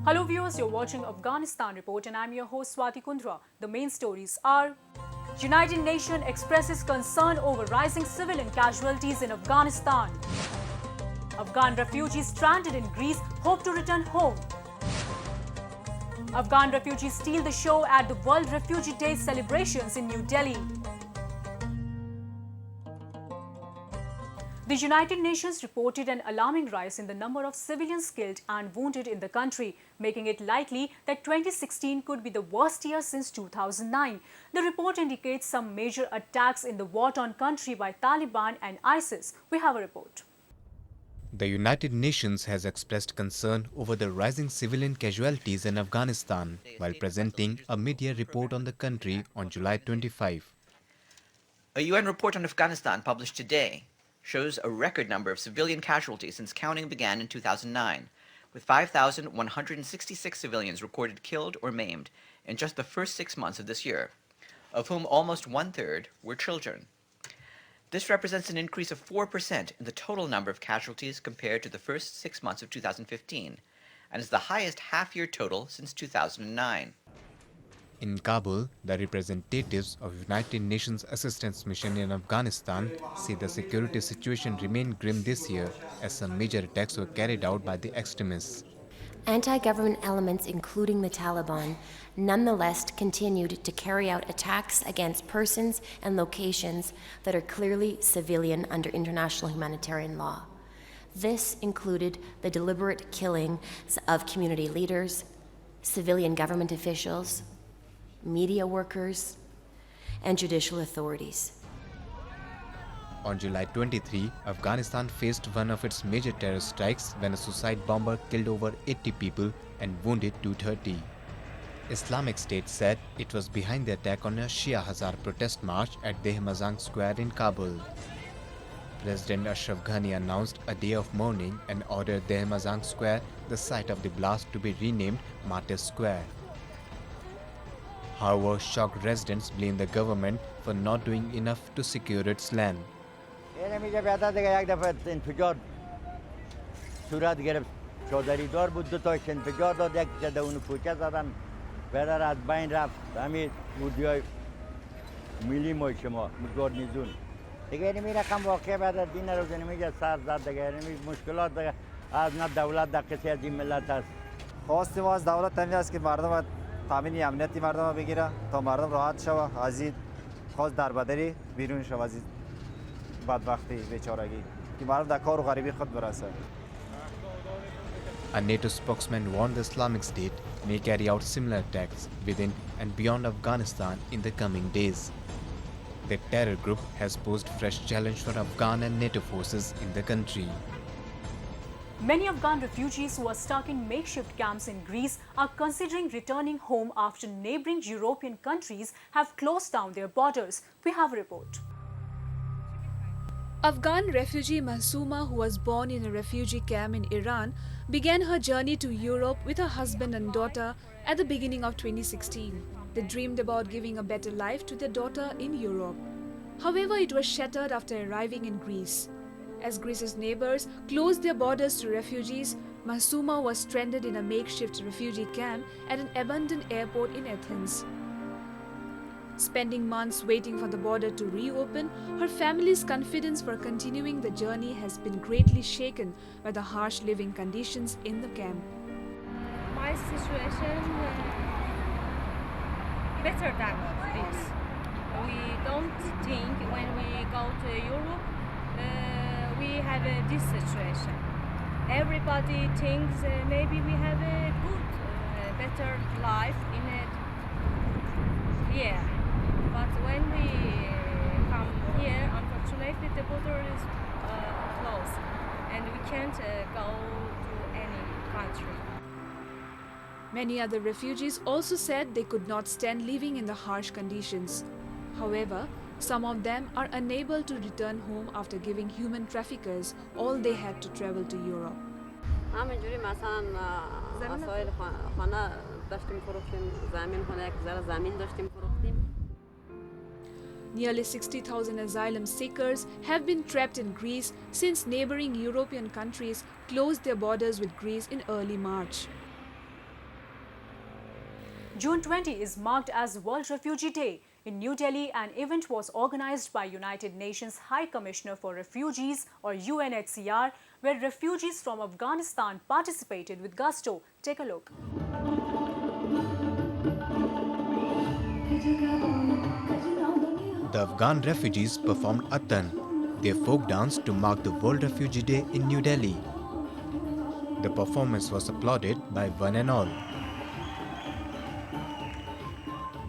Hello viewers, you're watching Afghanistan Report and I'm your host Swati Kundra. The main stories are: United Nations expresses concern over rising civilian casualties in Afghanistan. Afghan refugees stranded in Greece hope to return home. Afghan refugees steal the show at the World Refugee Day celebrations in New Delhi. The United Nations reported an alarming rise in the number of civilians killed and wounded in the country, making it likely that 2016 could be the worst year since 2009. The report indicates some major attacks in the war-torn country by Taliban and ISIS. We have a report. The United Nations has expressed concern over the rising civilian casualties in Afghanistan while presenting a mid-year report on the country on July 25. A UN report on Afghanistan published today shows a record number of civilian casualties since counting began in 2009, with 5,166 civilians recorded killed or maimed in just the first 6 months of this year, of whom almost one-third were children. This represents an increase of 4% in the total number of casualties compared to the first 6 months of 2015, and is the highest half-year total since 2009. In Kabul, the representatives of United Nations Assistance Mission in Afghanistan say the security situation remained grim this year as some major attacks were carried out by the extremists. Anti-government elements, including the Taliban, nonetheless continued to carry out attacks against persons and locations that are clearly civilian under international humanitarian law. This included the deliberate killings of community leaders, civilian government officials, media workers, and judicial authorities. On July 23, Afghanistan faced one of its major terror strikes when a suicide bomber killed over 80 people and wounded 230. Islamic State said it was behind the attack on a Shia Hazar protest march at Dehmazang Square in Kabul. President Ashraf Ghani announced a day of mourning and ordered Dehmazang Square, the site of the blast, to be renamed Martyrs Square. However, shocked residents blame the government for not doing enough to secure its land. تامین امنیتی مردم بگیره تا مردم راحت شوه از این خواست دربدری بیرون شوه از این بدبختی بیچارگی که مردم در کار و غریبی خود برسه. A NATO spokesman warned the Islamic State may carry out similar attacks within and beyond Afghanistan in the coming days. The terror group has posed fresh challenge for Afghan and NATO forces in the country. Many Afghan refugees who are stuck in makeshift camps in Greece are considering returning home after neighboring European countries have closed down their borders. We have a report. Afghan refugee Mahsouma, who was born in a refugee camp in Iran, began her journey to Europe with her husband and daughter at the beginning of 2016. They dreamed about giving a better life to their daughter in Europe. However, it was shattered after arriving in Greece. As Greece's neighbors closed their borders to refugees, Mahsouma was stranded in a makeshift refugee camp at an abandoned airport in Athens. Spending months waiting for the border to reopen, her family's confidence for continuing the journey has been greatly shaken by the harsh living conditions in the camp. My situation better than this. We don't think when we go to Europe we have this situation. Everybody thinks maybe we have a good, better life in it here. But when we come here, unfortunately the border is closed and we can't go to any country. Many other refugees also said they could not stand living in the harsh conditions. However, some of them are unable to return home after giving human traffickers all they had to travel to Europe. Nearly 60,000 asylum seekers have been trapped in Greece since neighboring European countries closed their borders with Greece in early March. June 20 is marked as World Refugee Day. In New Delhi, an event was organized by United Nations High Commissioner for Refugees or UNHCR, where refugees from Afghanistan participated with gusto. Take a look. The Afghan refugees performed Attan, their folk dance to mark the World Refugee Day in New Delhi. The performance was applauded by one and all.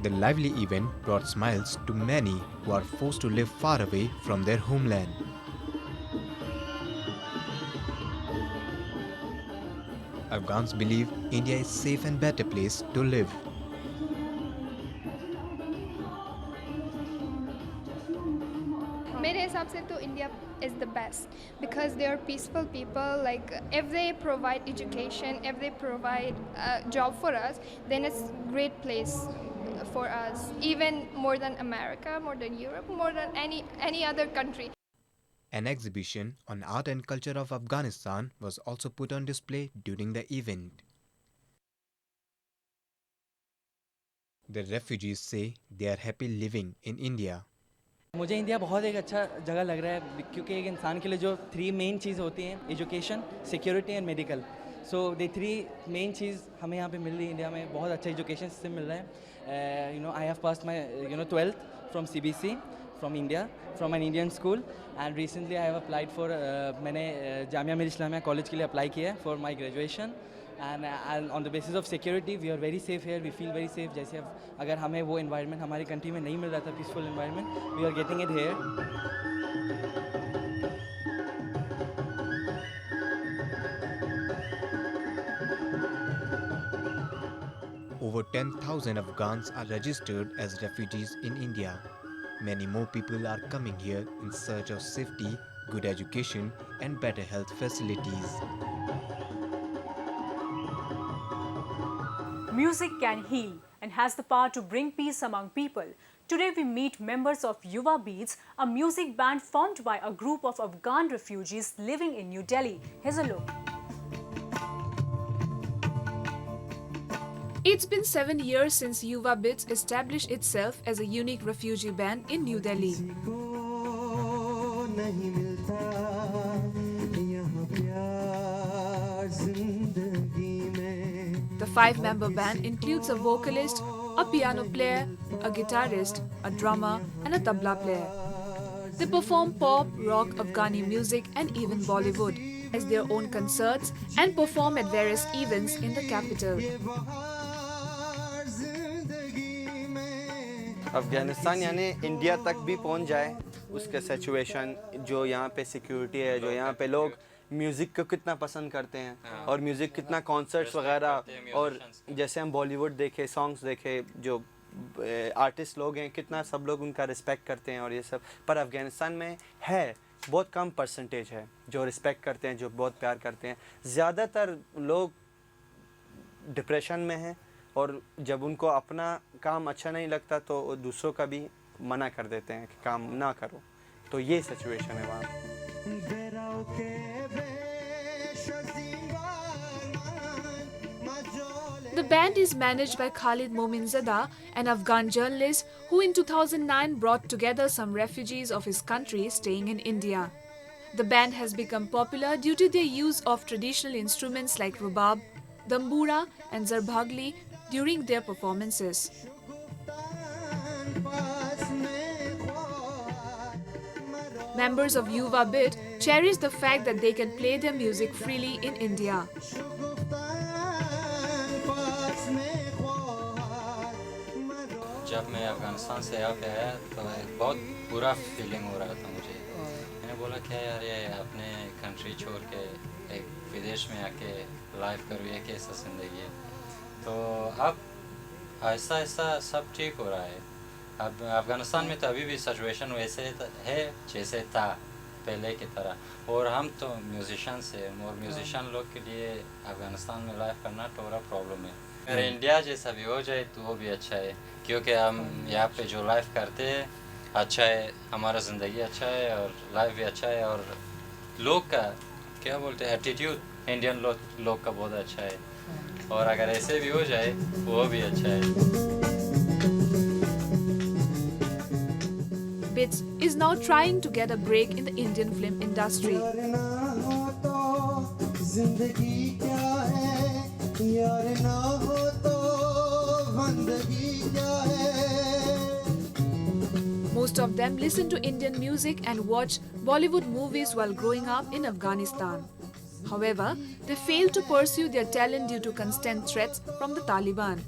The lively event brought smiles to many who are forced to live far away from their homeland. Afghans believe India is a safe and better place to live. मेरे हिसाब से तो India is the best because they are peaceful people. Like if they provide education, if they provide a job for us, then it's great place for us. Even more than America, more than Europe, more than any other country. An exhibition on art and culture of Afghanistan was also put on display during the event. The refugees say they are happy living in India. मुझे India बहुत एक अच्छा जगह लग रहा है क्योंकि एक इंसान के लिए जो 3 मेन चीज़ होती हैं education, security and medical. So they 3 main चीज़ हमें यहाँ पे मिल रही है इंडिया में. बहुत अच्छा एजुकेशन सिस्टम मिल रहा है. I have passed my 12th from CBC from India, from an Indian school, and recently I have applied for मैंने जामिया मिर इस्लामिया कॉलेज के लिए अप्लाई किया है for my graduation, and on the basis of security we are very safe here. We feel very safe. जैसे अब अगर हमें वो environment हमारी country में नहीं मिल रहा था peaceful environment, we are getting it here. Over 10,000 Afghans are registered as refugees in India. Many more people are coming here in search of safety, good education, and better health facilities. Music can heal and has the power to bring peace among people. Today we meet members of Yuva Beats, a music band formed by a group of Afghan refugees living in New Delhi. Here's a look. It's been 7 years since Yuva Beats established itself as a unique refugee band in New Delhi. The 5-member band includes a vocalist, a piano player, a guitarist, a drummer, and a tabla player. They perform pop, rock, Afghani music, and even Bollywood as their own concerts and perform at various events in the capital. Afghanistan यानी India तक भी पहुंच जाए उसका situation, जो यहाँ पे security है, जो यहाँ पे लोग म्यूज़िक को कितना पसंद करते हैं और म्यूज़िक कितना कॉन्सर्ट्स वगैरह, और जैसे हम बॉलीवुड देखे, सॉन्ग्स देखे, जो आर्टिस्ट लोग हैं कितना सब लोग उनका रिस्पेक्ट करते हैं और ये सब. पर अफ़गानिस्तान में है बहुत कम परसेंटेज है जो रिस्पेक्ट करते हैं, जो बहुत प्यार करते हैं. ज़्यादातर लोग डिप्रेशन में हैं और जब उनको अपना काम अच्छा नहीं लगता तो दूसरों का भी मना कर देते हैं कि काम ना करो. तो ये सिचुएशन है वहाँ. The band is managed by Khalid Mominzada, an Afghan journalist who in 2009 brought together some refugees of his country staying in India. The band has become popular due to their use of traditional instruments like rubab, dambura and zarbagli during their performances. Members of Yuva Beat cherish the fact that they can play their music freely in India. जब मैं अफ़गानिस्तान से यहाँ पे आया तो एक बहुत बुरा फीलिंग हो रहा था मुझे. मैंने बोला क्या यार ये अपने कंट्री छोड़ के एक विदेश में आके लाइफ करूँ, ये कैसा ज़िंदगी है. तो अब आहिस्ता आहिस्ता सब ठीक हो रहा है. अब अफ़गानिस्तान में तो अभी भी सिचुएशन वैसे है जैसे था पहले की तरह, और हम तो म्यूज़िशियन से और म्यूज़िशियन लोग के लिए अफ़गानिस्तान में लाइफ करना थोड़ा प्रॉब्लम है. अगर इंडिया जैसा भी हो जाए तो वो भी अच्छा है, क्योंकि हम यहाँ पे जो लाइफ करते हैं अच्छा है, हमारा ज़िंदगी अच्छा है और लाइफ भी अच्छा है, और लोग का क्या बोलते हैं एटीट्यूड इंडियन लोग का बहुत अच्छा है. और अगर ऐसे भी हो जाए वो भी अच्छा है। BITS is now trying to get a break in the Indian film industry. Most of them listen to Indian music and watch Bollywood movies while growing up in Afghanistan. However, they failed to pursue their talent due to constant threats from the Taliban.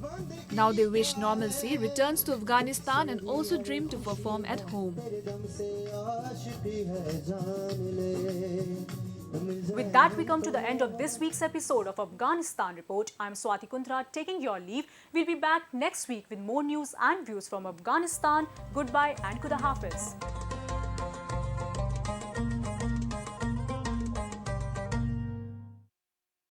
Now they wish normalcy returns to Afghanistan and also dream to perform at home. With that, we come to the end of this week's episode of Afghanistan Report. I'm Swati Kundra taking your leave. We'll be back next week with more news and views from Afghanistan. Goodbye and Khuda Hafiz.